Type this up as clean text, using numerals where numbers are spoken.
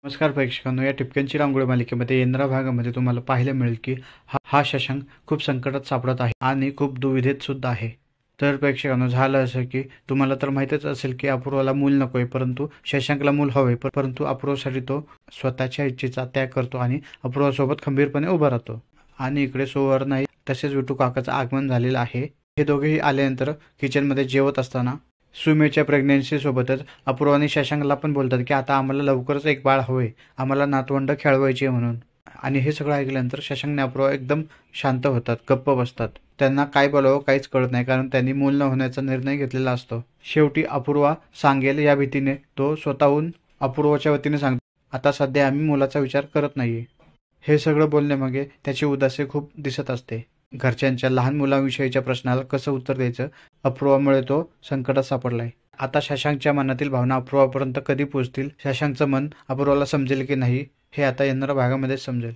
नमस्कार प्रेक्षकांनो, या टिपक्यांची रांगोळी मालिकेमध्ये येणाऱ्या भागामध्ये तुम्हाला पाहायला मिळेल की हा शशांक खूप संकटात सापडत आहे आणि खूप दुविधेत सुद्धा आहे. तर प्रेक्षकांनो, झालं असं की तुम्हाला तर माहीतच असेल की अपूर्वाला मूल नकोय, परंतु शशांकला मूल हवंय. परंतु अपूर्वासाठी तो स्वतःच्या इच्छेचा त्याग करतो आणि अपूर्वासोबत खंबीरपणे उभा राहतो. आणि इकडे सुवर्ण तसेच विठू काकाचं आगमन झालेलं आहे. हे दोघेही आल्यानंतर किचनमध्ये जेवत असताना सुमेच्या प्रेग्नन्सी सोबतच अपूर्वा आणि शशांकला पण बोलतात की आता आम्हाला लवकरच एक बाळ हवंय, आम्हाला नातवंड खेळवायची म्हणून. आणि हे सगळं ऐकल्यानंतर शशांकने अपूर्वा एकदम शांत होतात, गप्प बसतात. त्यांना काय बोलावं काहीच कळत नाही, कारण त्यांनी मूल न होण्याचा निर्णय घेतलेला असतो. शेवटी अपूर्वा सांगेल या भीतीने तो स्वतःहून अपूर्वाच्या वतीने सांगतो, आता सध्या आम्ही मुलाचा विचार करत नाहीये. हे सगळं बोलण्यामागे त्याची उदासी खूप दिसत असते. घरच्यांच्या लहान मुलांविषयीच्या प्रश्नाला कसं उत्तर द्यायचं, अपूर्वामुळे तो संकटात सापडलाय. आता शशांकच्या मनातील भावना अपूर्वापर्यंत कधी पोहोचतील, शशांकचं मन अपूर्वाला समजेल की नाही, हे आता येणाऱ्या भागामध्ये समजेल.